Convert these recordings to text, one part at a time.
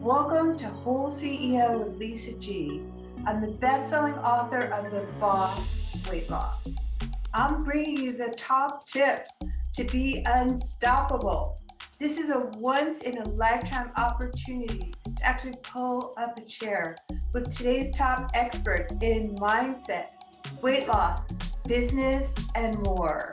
Welcome to WholeCEO with Lisa G. I'm the best-selling author of The Boss Weight Loss. I'm bringing you the top tips to be unstoppable. This is a once-in-a-lifetime opportunity to actually pull up a chair with today's top experts in mindset, weight loss, business, and more.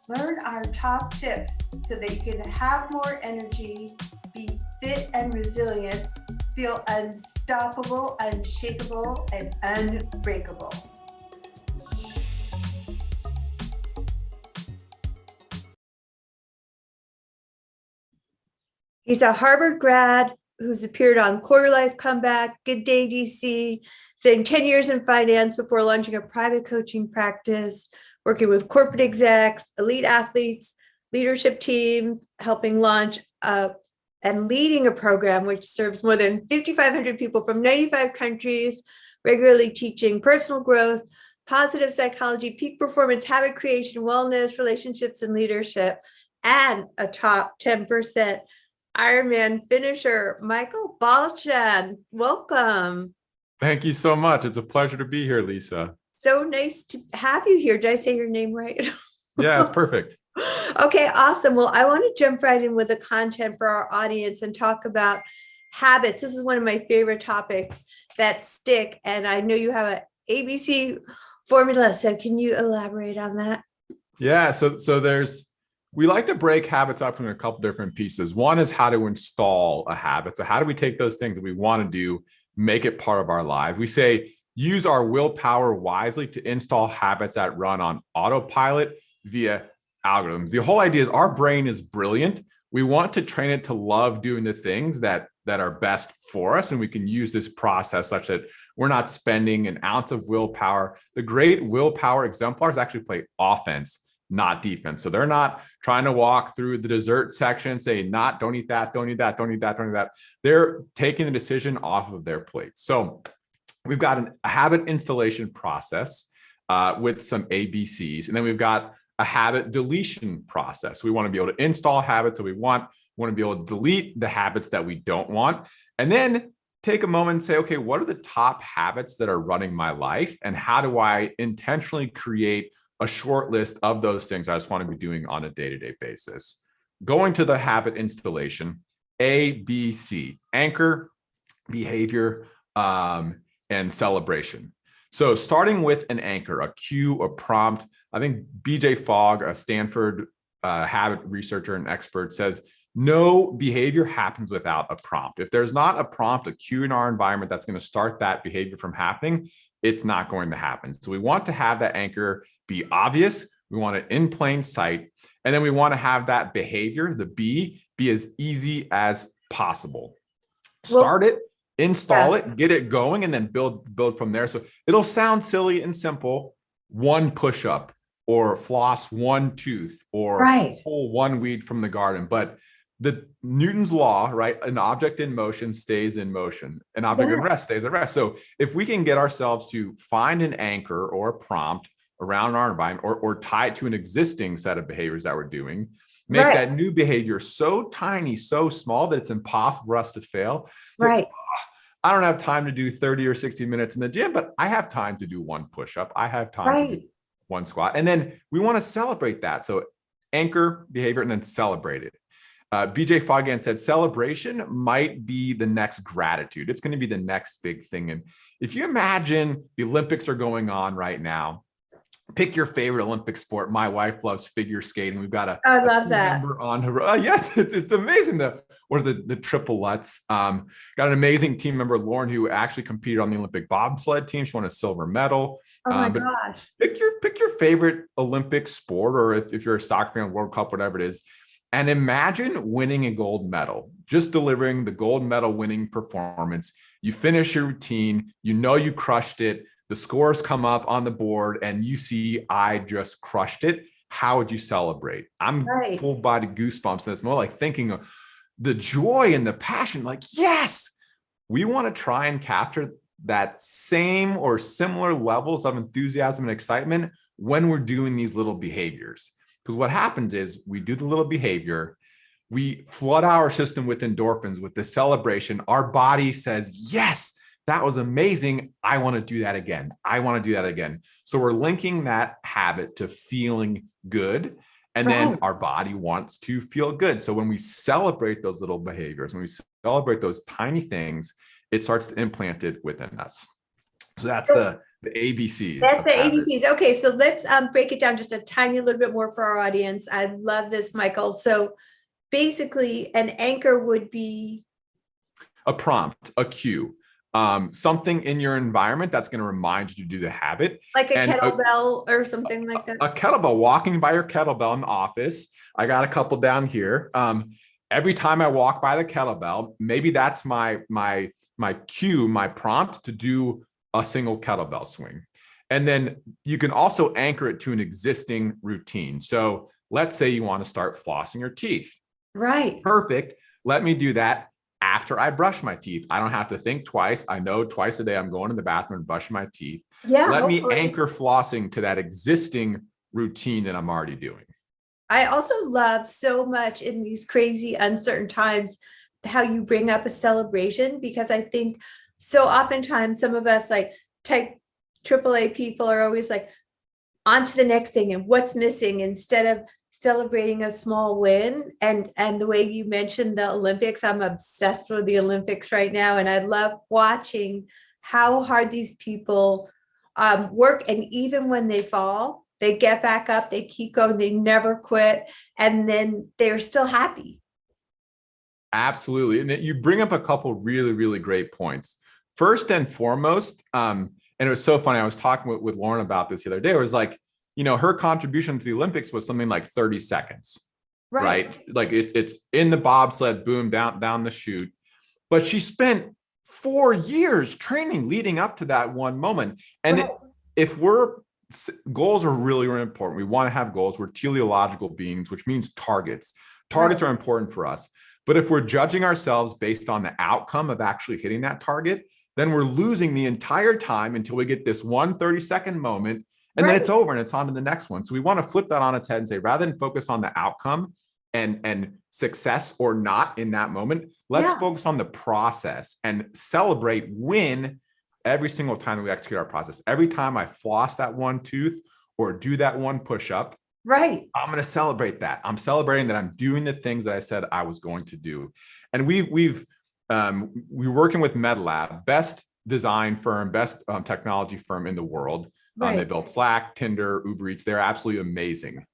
Learn our top tips so that you can have more energy, be fit and resilient, feel unstoppable, unshakable, and unbreakable. He's a Harvard grad who's appeared on Quarter Life Comeback, Good Day DC, spending 10 years in finance before launching a private coaching practice, working with corporate execs, elite athletes, leadership teams, helping launch and leading a program which serves more than 5,500 people from 95 countries, regularly teaching personal growth, positive psychology, peak performance, habit creation, wellness, relationships, and leadership, and a top 10% Ironman finisher, Michael Balchan. Welcome. Thank you so much. It's a pleasure to be here, Lisa. So nice to have you here. Did I say your name right? Yeah, it's perfect. Okay, awesome. Well, I want to jump right in with the content for our audience and talk about habits. This is one of my favorite topics that stick, and I know you have an ABC formula. So can you elaborate on that? Yeah, so we like to break habits up into a couple different pieces. One is how to install a habit. So how do we take those things that we want to do, make it part of our lives? We say use our willpower wisely to install habits that run on autopilot via algorithms. The whole idea is our brain is brilliant. We want to train it to love doing the things that are best for us. And we can use this process such that we're not spending an ounce of willpower. The great willpower exemplars actually play offense, not defense. So they're not trying to walk through the dessert section and say, don't eat that, don't eat that, don't eat that, don't eat that. They're taking the decision off of their plate. So we've got a habit installation process with some ABCs. And then we've got a habit deletion process. We want to be able to install habits that we want to be able to delete the habits that we don't want. And then take a moment and say, okay, what are the top habits that are running my life? And how do I intentionally create a short list of those things I just want to be doing on a day-to-day basis? Going to the habit installation, ABC, anchor, behavior, and celebration. So starting with an anchor, a cue, a prompt. I think BJ Fogg, a Stanford habit researcher and expert, says no behavior happens without a prompt. If there's not a prompt, a cue in our environment that's going to start that behavior from happening, it's not going to happen. So we want to have that anchor be obvious. We want it in plain sight. And then we want to have that behavior, the B, be as easy as possible. Start it, install it, get it going, and then build from there. So it'll sound silly and simple. One push-up, or floss one tooth, or pull one weed from the garden. But the Newton's law, right? An object in motion stays in motion. An object at rest stays at rest. So if we can get ourselves to find an anchor or a prompt around our environment, or tie it to an existing set of behaviors that we're doing, make that new behavior so tiny, so small that it's impossible for us to fail. Right. I don't have time to do 30 or 60 minutes in the gym, but I have time to do one push-up. I have time to do one squat. And then we want to celebrate that. So anchor behavior and then celebrate it. BJ Fogg said celebration might be the next gratitude. It's going to be the next big thing. And if you imagine the Olympics are going on right now, pick your favorite Olympic sport. My wife loves figure skating. We've got a team member on her. Yes, it's amazing. The triplets. Got an amazing team member, Lauren, who actually competed on the Olympic bobsled team. She won a silver medal. Oh my gosh! Pick your favorite Olympic sport, or if you're a soccer fan, World Cup, whatever it is, and imagine winning a gold medal. Just delivering the gold medal winning performance. You finish your routine. You know you crushed it. The scores come up on the board and you see, I just crushed it. How would you celebrate? I'm full body goosebumps. And it's more like thinking of the joy and the passion, like, yes, we want to try and capture that same or similar levels of enthusiasm and excitement when we're doing these little behaviors. Because what happens is we do the little behavior, we flood our system with endorphins, with the celebration. Our body says, yes, that was amazing. I want to do that again. I want to do that again. So we're linking that habit to feeling good. And then our body wants to feel good. So when we celebrate those little behaviors, when we celebrate those tiny things, it starts to implant it within us. So that's the ABCs. That's the ABCs. Okay, so let's break it down just a tiny little bit more for our audience. I love this, Michael. So basically, an anchor would be a prompt, a cue, something in your environment that's going to remind you to do the habit. Like a kettlebell or something like that. A kettlebell, walking by your kettlebell in the office. I got a couple down here. Every time I walk by the kettlebell, maybe that's my cue, my prompt to do a single kettlebell swing. And then you can also anchor it to an existing routine. So let's say you want to start flossing your teeth. Right. Perfect. Let me do that after I brush my teeth. I don't have to think twice. I know twice a day I'm going to the bathroom and brushing my teeth. Yeah. Let me anchor flossing to that existing routine that I'm already doing. I also love so much in these crazy, uncertain times, how you bring up a celebration, because I think so oftentimes some of us like type AAA people are always like on to the next thing and what's missing instead of celebrating a small win. And the way you mentioned the Olympics, I'm obsessed with the Olympics right now. And I love watching how hard these people work. And even when they fall, they get back up, they keep going, they never quit. And then they're still happy. Absolutely. And you bring up a couple really, really great points. First and foremost, and it was so funny. I was talking with Lauren about this the other day. It was like, her contribution to the Olympics was something like 30 seconds, right? Like it's in the bobsled, boom, down the chute. But she spent 4 years training leading up to that one moment. And goals are really, really important. We want to have goals. We're teleological beings, which means targets. Targets are important for us. But if we're judging ourselves based on the outcome of actually hitting that target, then we're losing the entire time until we get this 1 30-second moment, and then it's over and it's on to the next one. So we want to flip that on its head and say, rather than focus on the outcome and success or not in that moment, let's focus on the process and celebrate win every single time that we execute our process. Every time I floss that one tooth or do that one push-up, I'm going to celebrate that. I'm celebrating that I'm doing the things that I said I was going to do. And we're working with MedLab, best design firm, best technology firm in the world. They built Slack, Tinder, Uber Eats. They're absolutely amazing.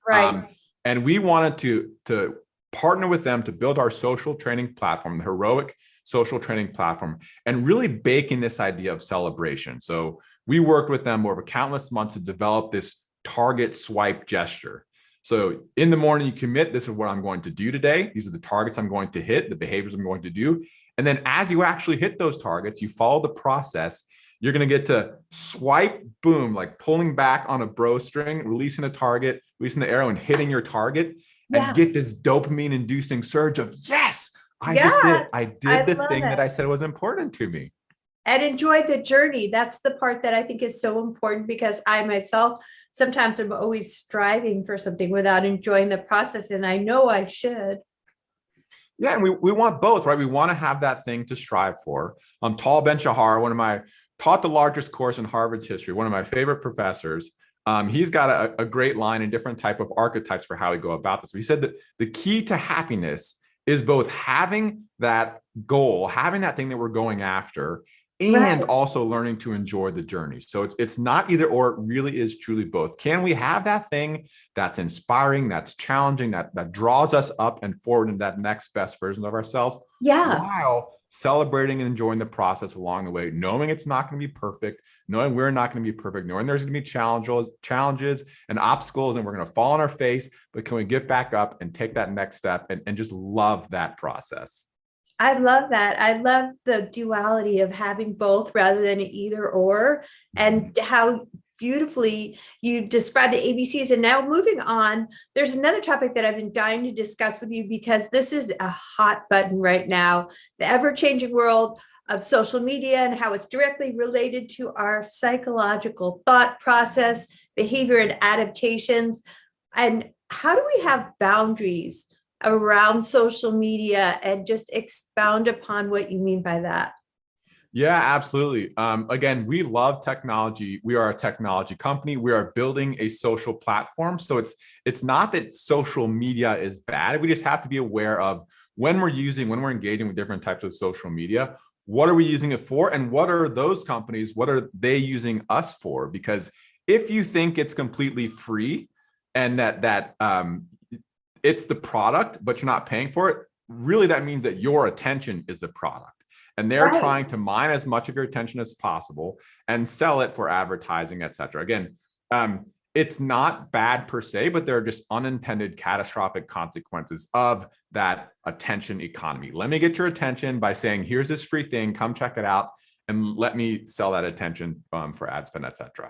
And we wanted to partner with them to build our social training platform, the heroic social training platform, and really bake in this idea of celebration. So we worked with them over countless months to develop this target swipe gesture. So in the morning, you commit, this is what I'm going to do today. These are the targets I'm going to hit, the behaviors I'm going to do. And then as you actually hit those targets, you follow the process, you're going to get to swipe, boom, like pulling back on a bro string, releasing a target, releasing the arrow and hitting your target and get this dopamine inducing surge of, yes, I just did it. I did the thing that I said was important to me. And enjoy the journey. That's the part that I think is so important, because I myself sometimes am always striving for something without enjoying the process. And I know I should. Yeah, and we want both, right? We want to have that thing to strive for. Tal Ben-Shahar, taught the largest course in Harvard's history, one of my favorite professors. He's got a great line in different type of archetypes for how we go about this. He said that the key to happiness is both having that goal, having that thing that we're going after, and also learning to enjoy the journey. So it's not either or, it really is truly both. Can we have that thing that's inspiring, that's challenging, that draws us up and forward into that next best version of ourselves, while celebrating and enjoying the process along the way, knowing it's not going to be perfect, knowing we're not going to be perfect, knowing there's going to be challenges and obstacles, and we're going to fall on our face, but can we get back up and take that next step and just love that process? I love that. I love the duality of having both rather than either or, and how beautifully you describe the ABCs. And now moving on, there's another topic that I've been dying to discuss with you, because this is a hot button right now, the ever-changing world of social media and how it's directly related to our psychological thought process, behavior, and adaptations. And how do we have boundaries around social media and just expound upon what you mean by that. Yeah, absolutely. Again, we love technology. We are a technology company. We are building a social platform. So it's not that social media is bad. We just have to be aware of when we're engaging with different types of social media, what are we using it for? And what are those companies, what are they using us for? Because if you think it's completely free and that it's the product, but you're not paying for it, really that means that your attention is the product. And they're trying to mine as much of your attention as possible and sell it for advertising, et cetera. Again, it's not bad per se, but there are just unintended catastrophic consequences of that attention economy. Let me get your attention by saying, here's this free thing, come check it out, and let me sell that attention for ad spend, et cetera.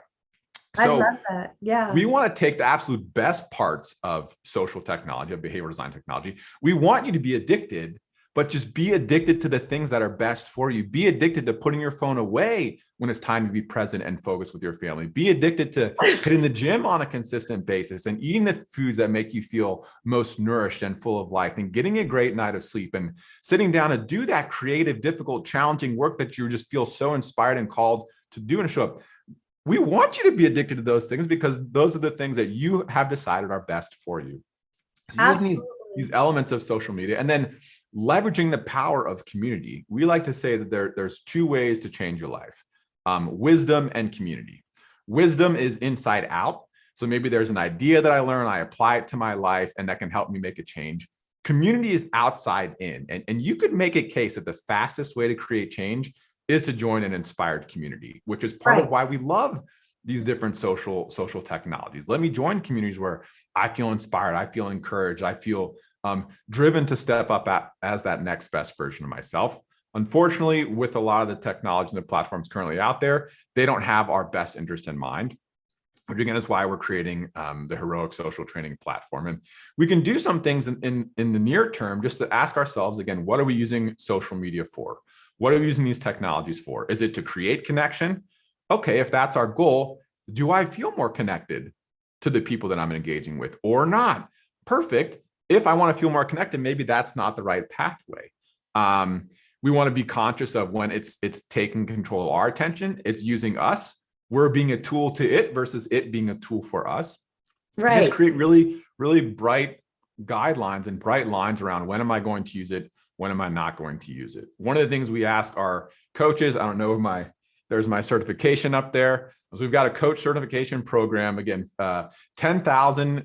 So I love that. Yeah. we want to take the absolute best parts of social technology, of behavioral design technology. We want you to be addicted, but just be addicted to the things that are best for you. Be addicted to putting your phone away when it's time to be present and focused with your family. Be addicted to hitting the gym on a consistent basis and eating the foods that make you feel most nourished and full of life, and getting a great night of sleep and sitting down to do that creative, difficult, challenging work that you just feel so inspired and called to do and show up. We want you to be addicted to those things because those are the things that you have decided are best for you. So using these elements of social media and then leveraging the power of community. We like to say that there's two ways to change your life, wisdom and community. Wisdom is inside out. So maybe there's an idea that I learned, I apply it to my life, and that can help me make a change. Community is outside in. And you could make a case that the fastest way to create change is to join an inspired community, which is part of why we love these different social technologies. Let me join communities where I feel inspired, I feel encouraged, I feel driven to step up as that next best version of myself. Unfortunately, with a lot of the technology and the platforms currently out there, they don't have our best interest in mind, which again is why we're creating the Heroic Social Training Platform. And we can do some things in the near term just to ask ourselves, again, what are we using social media for? What are we using these technologies for? Is it to create connection? Okay, if that's our goal, do I feel more connected to the people that I'm engaging with or not? Perfect. If I want to feel more connected, maybe that's not the right pathway. We want to be conscious of when it's taking control of our attention, it's using us. We're being a tool to it versus it being a tool for us. Right. Just create really, really bright guidelines and bright lines around when am I going to use it? When am I not going to use it? One of the things we ask our coaches, I don't know if there's my certification up there. So we've got a coach certification program, again, 10,000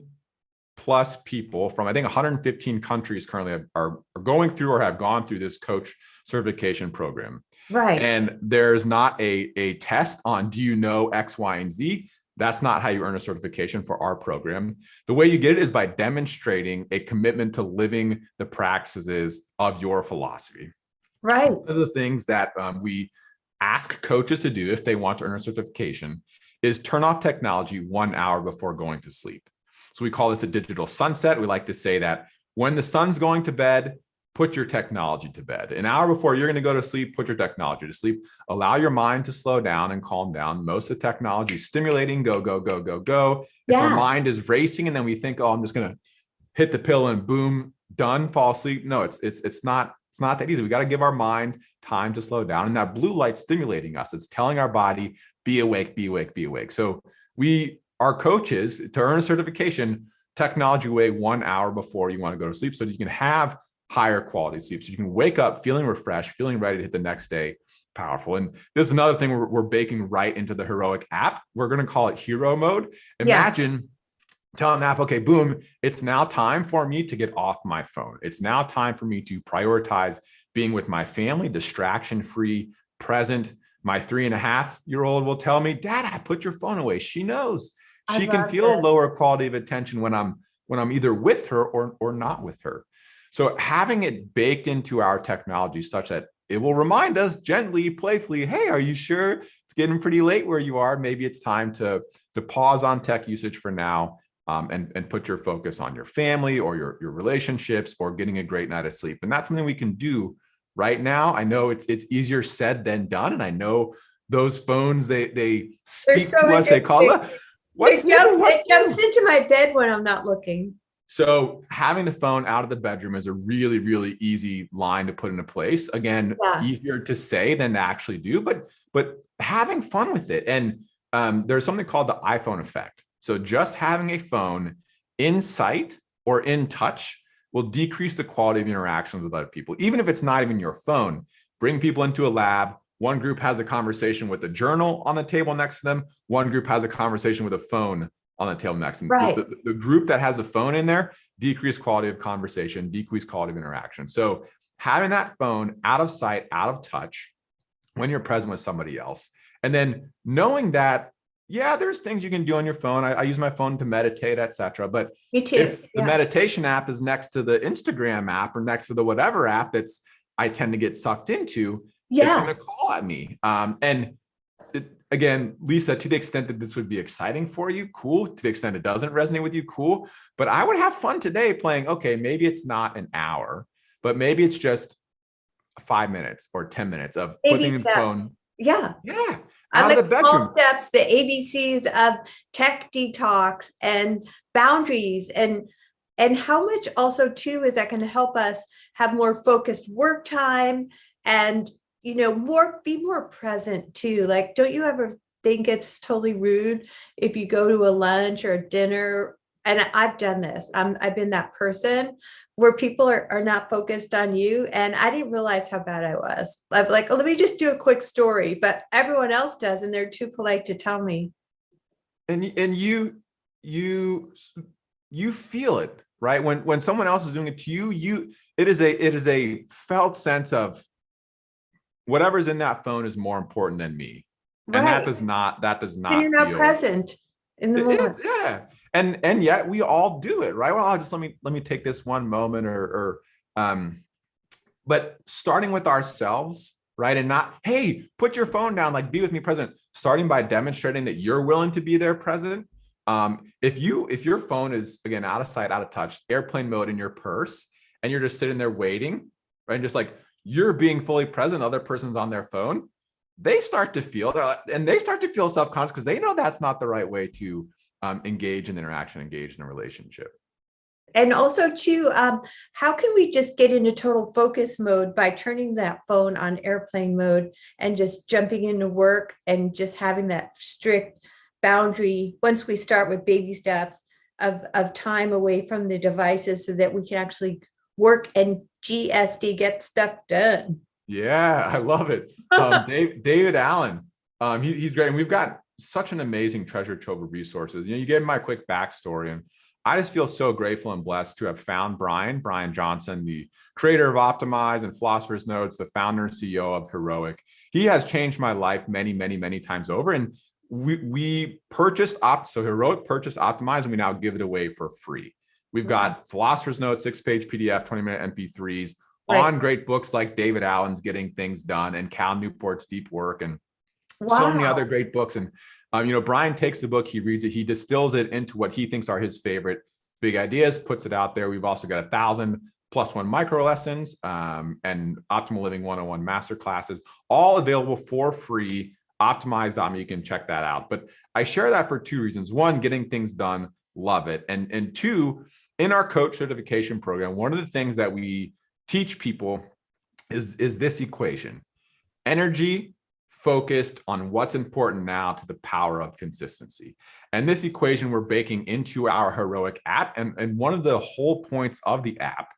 plus people from, I think, 115 countries currently are going through or have gone through this coach certification program. Right. And there's not a test on, do you know X, Y, and Z? That's not how you earn a certification for our program. The way you get it is by demonstrating a commitment to living the practices of your philosophy. Right. One of the things that we ask coaches to do if they want to earn a certification is turn off technology 1 hour before going to sleep. So we call this a digital sunset. We like to say that when the sun's going to bed, put your technology to bed. An hour before you're going to go to sleep, put your technology to sleep. Allow your mind to slow down and calm down. Most of the technology is stimulating, go, go, go, go, go. If our mind is racing and then we think, oh, I'm just going to hit the pill and boom, done, fall asleep. No, it's not that easy. We got to give our mind time to slow down. And that blue light's stimulating us. It's telling our body, be awake, be awake, be awake. So our coaches, to earn a certification, technology away 1 hour before you want to go to sleep so that you can have higher quality sleep. So you can wake up feeling refreshed, feeling ready to hit the next day powerful. And this is another thing we're baking right into the Heroic app. We're going to call it hero mode. Imagine telling the app, okay, boom, it's now time for me to get off my phone. It's now time for me to prioritize being with my family, distraction-free, present. My 3.5-year-old will tell me, Dad, put your phone away. She knows. She can feel a lower quality of attention when I'm either with her or not with her. So having it baked into our technology such that it will remind us gently, playfully, hey, are you sure it's getting pretty late where you are? Maybe it's time to pause on tech usage for now and put your focus on your family or your relationships or getting a great night of sleep. And that's something we can do right now. I know it's easier said than done. And I know those phones, they speak to us, they call us. It jumps into my bed when I'm not looking. So having the phone out of the bedroom is a really, really easy line to put into place. Again, Yeah. easier to say than to actually do, but having fun with it. And there's something called the iPhone effect. So just having a phone in sight or in touch will decrease the quality of interactions with other people. Even if it's not even your phone, bring people into a lab. One group has a conversation with a journal on the table next to them. One group has a conversation with a phone on the table next. And Right. the group that has the phone in there, decreased quality of conversation, decreased quality of interaction. So having that phone out of sight, out of touch when you're present with somebody else. And then knowing that, yeah, there's things you can do on your phone. I use my phone to meditate, etc. But Me too. if the Yeah. meditation app is next to the Instagram app or next to the whatever app that's I tend to get sucked into, it's Yeah. going to call at me. And again, Lisa, to the extent that this would be exciting for you, cool. To the extent it doesn't resonate with you, cool. But I would have fun today playing, okay, maybe it's not an hour, but maybe it's just 5 minutes or 10 minutes of Baby putting the steps. phone. Yeah. Yeah. I Out like of the small bedroom. steps, the ABCs of tech detox and boundaries, and how much also too is that going to help us have more focused work time and be more present too. Like, don't you ever think it's totally rude if you go to a lunch or a dinner? And I've done this. I've been that person where people are not focused on you. And I didn't realize how bad I was. I'm like, oh, let me just do a quick story, but everyone else does, and they're too polite to tell me. And you feel it, right? When someone else is doing it to you, it is a felt sense of whatever's in that phone is more important than me. And Right. that does not And you're not feel present in the moment. yeah. And yet we all do it, right? Well, just let me take this one moment but starting with ourselves, right? And not, hey, put your phone down, like be with me present, starting by demonstrating that you're willing to be there present. If your phone is, again, out of sight, out of touch, airplane mode in your purse, and you're just sitting there waiting, right? And just like you're being fully present, the other person's on their phone, they start to feel self-conscious because they know that's not the right way to engage in interaction, engage in a relationship. And also too, how can we just get into total focus mode by turning that phone on airplane mode and just jumping into work and just having that strict boundary once we start with baby steps of time away from the devices so that we can actually work and get stuff done. Yeah, I love it. David Allen, he's great. And we've got such an amazing treasure trove of resources. You gave him my quick backstory, and I just feel so grateful and blessed to have found Brian Johnson, the creator of Optimize and Philosopher's Notes, the founder and CEO of Heroic. He has changed my life many, many, many times over. And we purchased Heroic purchased Optimize, and we now give it away for free. We've got Philosopher's Notes, 6-page PDF, 20-minute MP3s, on great books like David Allen's Getting Things Done and Cal Newport's Deep Work, and so many other great books. And Brian takes the book, he reads it, he distills it into what he thinks are his favorite big ideas, puts it out there. We've also got 1,000+1 micro lessons and Optimal Living 101 masterclasses, all available for free. Optimize.me, you can check that out. But I share that for two reasons. One, getting things done, love it. And two, in our coach certification program, one of the things that we teach people is this equation: energy focused on what's important now to the power of consistency. And this equation we're baking into our Heroic app. And one of the whole points of the app,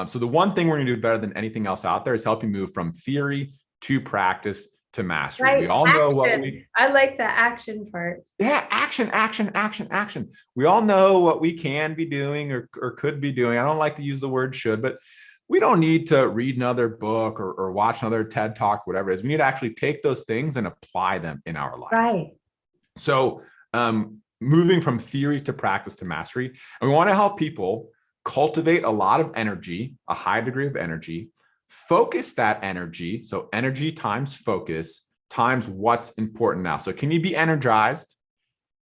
so the one thing we're going to do better than anything else out there is help you move from theory to practice to mastery. Right. We all know what I like the action part. Yeah, action. We all know what we can be doing or could be doing. I don't like to use the word should, but we don't need to read another book or watch another TED Talk, whatever it is. We need to actually take those things and apply them in our life. Right. So moving from theory to practice to mastery, and we want to help people cultivate a lot of energy, a high degree of energy, focus that energy. So energy times focus times what's important now. So can you be energized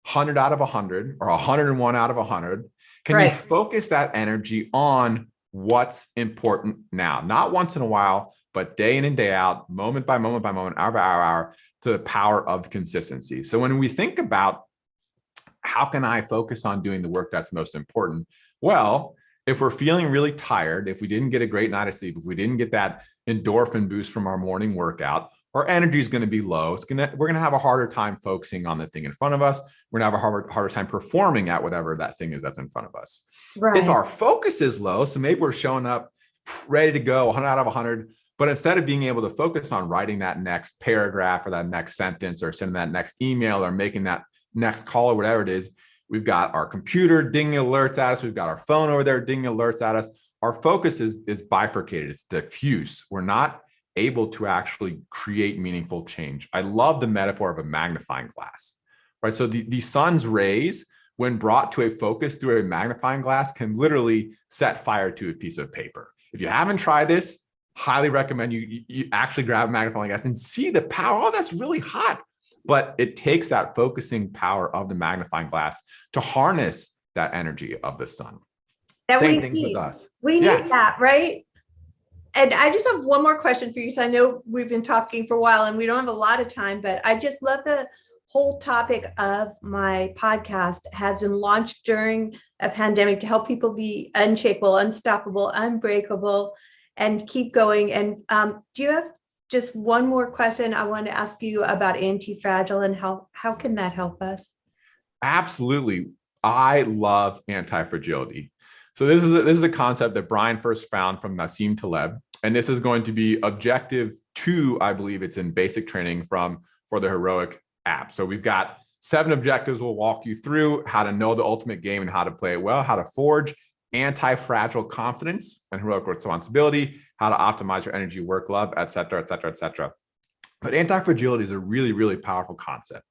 100 out of 100 or 101 out of 100? Can you focus that energy on what's important now? Not once in a while, but day in and day out, moment by moment by moment, hour by hour, to the power of consistency. So when we think about how can I focus on doing the work that's most important? Well, if we're feeling really tired, if we didn't get a great night of sleep, if we didn't get that endorphin boost from our morning workout, our energy is going to be low. We're going to have a harder time focusing on the thing in front of us. We're going to have a harder time performing at whatever that thing is that's in front of us. Right. If our focus is low, so maybe we're showing up ready to go, 100 out of 100, but instead of being able to focus on writing that next paragraph or that next sentence or sending that next email or making that next call or whatever it is, we've got our computer dinging alerts at us. We've got our phone over there dinging alerts at us. Our focus is bifurcated. It's diffuse. We're not able to actually create meaningful change. I love the metaphor of a magnifying glass, right? So the sun's rays, when brought to a focus through a magnifying glass, can literally set fire to a piece of paper. If you haven't tried this, highly recommend you actually grab a magnifying glass and see the power. Oh, that's really hot. But it takes that focusing power of the magnifying glass to harness that energy of the sun. Same things with us. We need that, right? And I just have one more question for you. So I know we've been talking for a while and we don't have a lot of time, but I just love the whole topic of my podcast has been launched during a pandemic to help people be unshakable, unstoppable, unbreakable, and keep going. And do you have just one more question I want to ask you about Antifragile and how can that help us? Absolutely. I love Antifragility. So this is a concept that Brian first found from Nassim Taleb. And this is going to be objective 2, I believe it's in basic training for the Heroic app. So we've got 7 objectives we'll walk you through: how to know the ultimate game and how to play it well, how to forge anti-fragile confidence and heroic responsibility, how to optimize your energy, work, love, et cetera, et cetera, et cetera. But anti-fragility is a really, really powerful concept.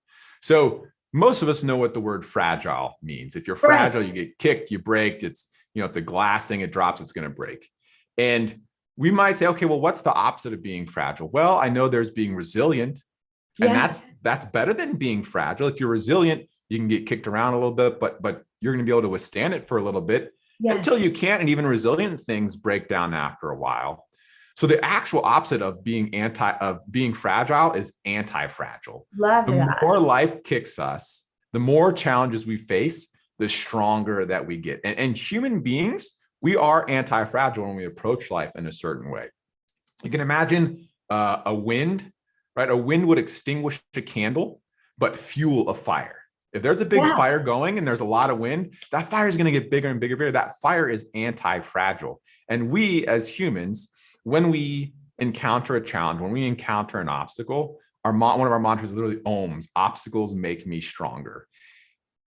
So most of us know what the word fragile means. If you're fragile, you get kicked, you break. It's a glass thing, it drops, it's going to break. And we might say, okay, well, what's the opposite of being fragile? Well, I know there's being resilient, and that's better than being fragile. If you're resilient, you can get kicked around a little bit, but you're going to be able to withstand it for a little bit until you can't. And even resilient things break down after a while. So the actual opposite of being fragile is anti-fragile. Love the that. more life kicks us, the more challenges we face, the stronger that we get. And human beings, we are anti-fragile when we approach life in a certain way. You can imagine a wind, right? A wind would extinguish a candle, but fuel a fire. If there's a big fire going and there's a lot of wind, that fire is going to get bigger and bigger and bigger. That fire is anti-fragile. And we as humans, when we encounter a challenge, when we encounter an obstacle, one of our mantras is literally OMS, obstacles make me stronger.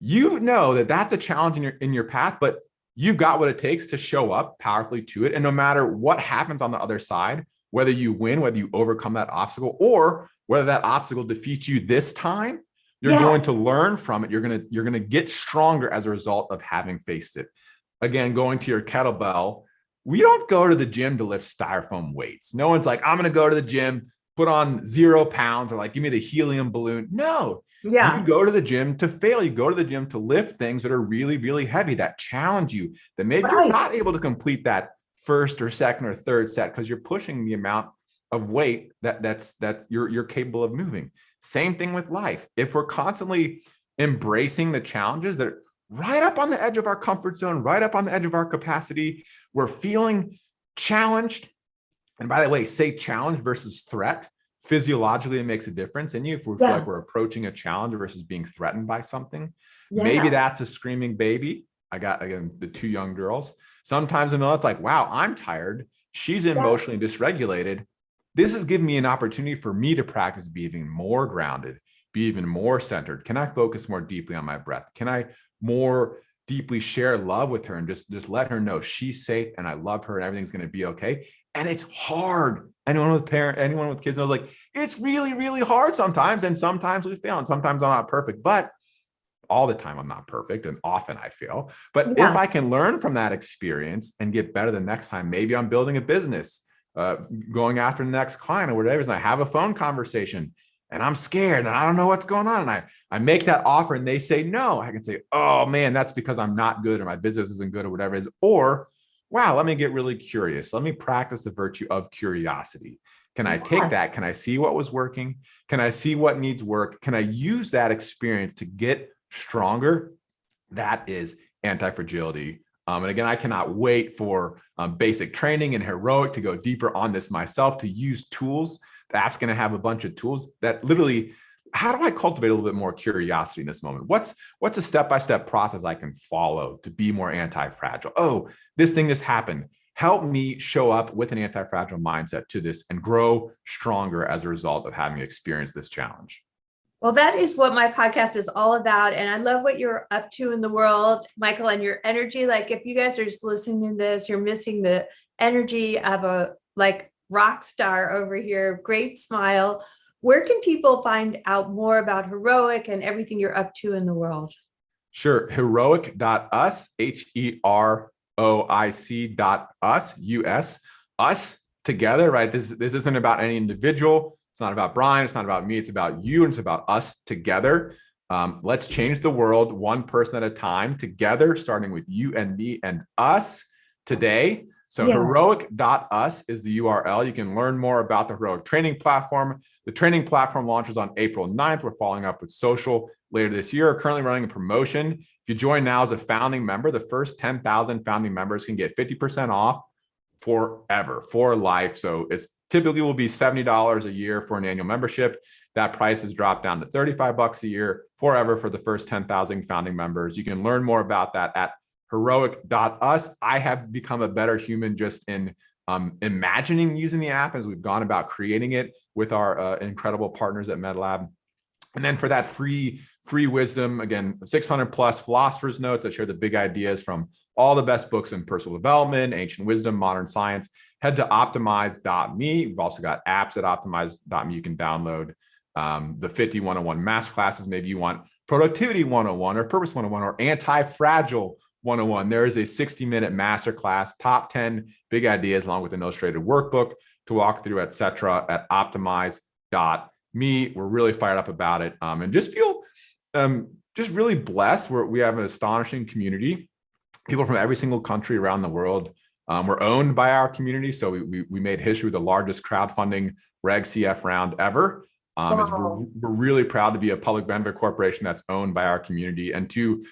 You know that's a challenge in your path, but you've got what it takes to show up powerfully to it. And no matter what happens on the other side, whether you win, whether you overcome that obstacle, or whether that obstacle defeats you this time, you're going to learn from it. You're going to get stronger as a result of having faced it. Again, going to your kettlebell, we don't go to the gym to lift styrofoam weights. No one's like, I'm going to go to the gym, put on 0 pounds, or like, give me the helium balloon. No. You go to the gym to fail. You go to the gym to lift things that are really, really heavy, that challenge you, that maybe you're not able to complete that first or second or third set because you're pushing the amount of weight that you're capable of moving. Same thing with life. If we're constantly embracing the challenges that are right up on the edge of our comfort zone, right up on the edge of our capacity, we're feeling challenged. And by the way, say challenge versus threat. Physiologically, it makes a difference in you if we feel like we're approaching a challenge versus being threatened by something. Maybe that's a screaming baby. I got, again, the 2 young girls. Sometimes it's like, wow, I'm tired. She's emotionally dysregulated. This is giving me an opportunity for me to practice be even more grounded, be even more centered. Can I focus more deeply on my breath? Can I more deeply share love with her and just let her know she's safe and I love her and everything's going to be okay? And it's hard. Anyone with kids knows, like, it's really, really hard sometimes. And sometimes we fail and sometimes I'm not perfect, but all the time I'm not perfect and often I fail. But if I can learn from that experience and get better the next time, maybe I'm building a business, going after the next client or whatever, and I have a phone conversation and I'm scared and I don't know what's going on. And I make that offer and they say no. I can say, oh man, that's because I'm not good or my business isn't good or whatever it is. Or, wow, let me get really curious. Let me practice the virtue of curiosity. Can I take that? Can I see what was working? Can I see what needs work? Can I use that experience to get stronger That is Antifragility. And again, I cannot wait for basic training and heroic to go deeper on this myself, to use tools. The app's going to have a bunch of tools that literally, how do I cultivate a little bit more curiosity in this moment? What's a step-by-step process I can follow to be more anti-fragile? Oh, this thing just happened. Help me show up with an anti-fragile mindset to this and grow stronger as a result of having experienced this challenge. Well, that is what my podcast is all about. And I love what you're up to in the world, Michael, and your energy. Like, if you guys are just listening to this, you're missing the energy of a rock star over here. Great smile. Where can people find out more about Heroic and everything you're up to in the world? Sure. Heroic.us, HEROIC.us, US, us together, right? This isn't about any individual. It's not about Brian. It's not about me. It's about you. And it's about us together. Let's change the world one person at a time together, starting with you and me and us today. So yes. Heroic.us is the URL. You can learn more about the Heroic training platform. The training platform launches on April 9th. We're following up with social later this year. We're currently running a promotion. If you join now as a founding member, the first 10,000 founding members can get 50% off forever, for life. So it's typically will be $70 a year for an annual membership. That price has dropped down to $35 a year forever for the first 10,000 founding members. You can learn more about that at heroic.us. I have become a better human just in imagining using the app as we've gone about creating it with our incredible partners at MedLab. And then for that free wisdom, again, 600 plus philosophers notes that share the big ideas from all the best books in personal development, ancient wisdom, modern science. Head to optimize.me. We've also got apps at optimize.me. You can download the 50 101 masterclasses. Maybe you want productivity 101 or purpose 101 or anti-fragile 101. There is a 60-minute masterclass, top 10 big ideas, along with an illustrated workbook to walk through, etc. at optimize.me. We're really fired up about it, and just feel just really blessed. We have an astonishing community, people from every single country around the world. We're owned by our community, so we made history with the largest crowdfunding Reg CF round ever. Wow. We're really proud to be a public benefit corporation that's owned by our community, and to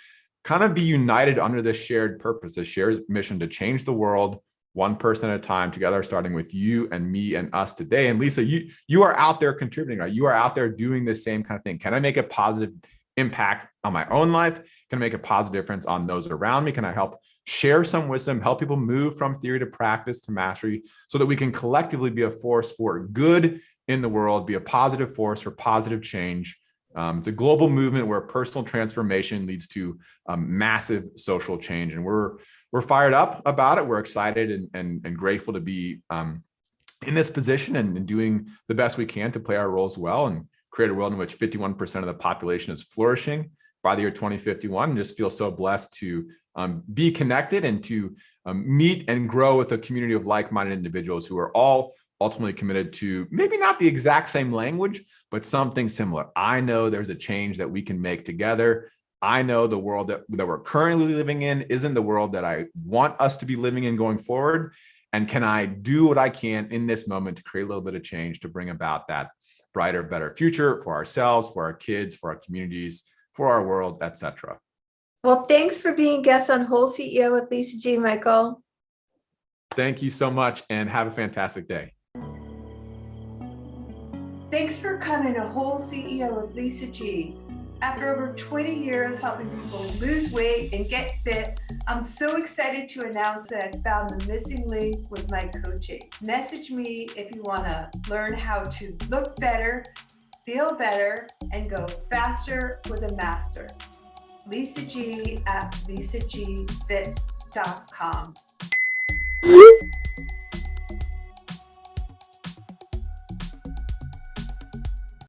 kind of be united under this shared purpose, a shared mission to change the world one person at a time together, starting with you and me and us today. And Lisa, you are out there contributing, right? You are out there doing the same kind of thing. Can I make a positive impact on my own life? Can I make a positive difference on those around me? Can I help share some wisdom, help people move from theory to practice to mastery, so that we can collectively be a force for good in the world, be a positive force for positive change? It's a global movement where personal transformation leads to massive social change, and we're fired up about it. We're excited and grateful to be in this position and doing the best we can to play our roles well and create a world in which 51% of the population is flourishing by the year 2051. And just feel so blessed to be connected and to meet and grow with a community of like-minded individuals who are all ultimately committed to maybe not the exact same language, but something similar. I know there's a change that we can make together. I know the world that we're currently living in isn't the world that I want us to be living in going forward. And can I do what I can in this moment to create a little bit of change to bring about that brighter, better future for ourselves, for our kids, for our communities, for our world, etc. Well, thanks for being guest on WholeCEO with Lisa G, Michael. Thank you so much, and have a fantastic day. Thanks for coming to WholeCEO with Lisa G. After over 20 years helping people lose weight and get fit, I'm so excited to announce that I found the missing link with my coaching. Message me if you want to learn how to look better, feel better, and go faster with a master. Lisa G at lisagfit.com.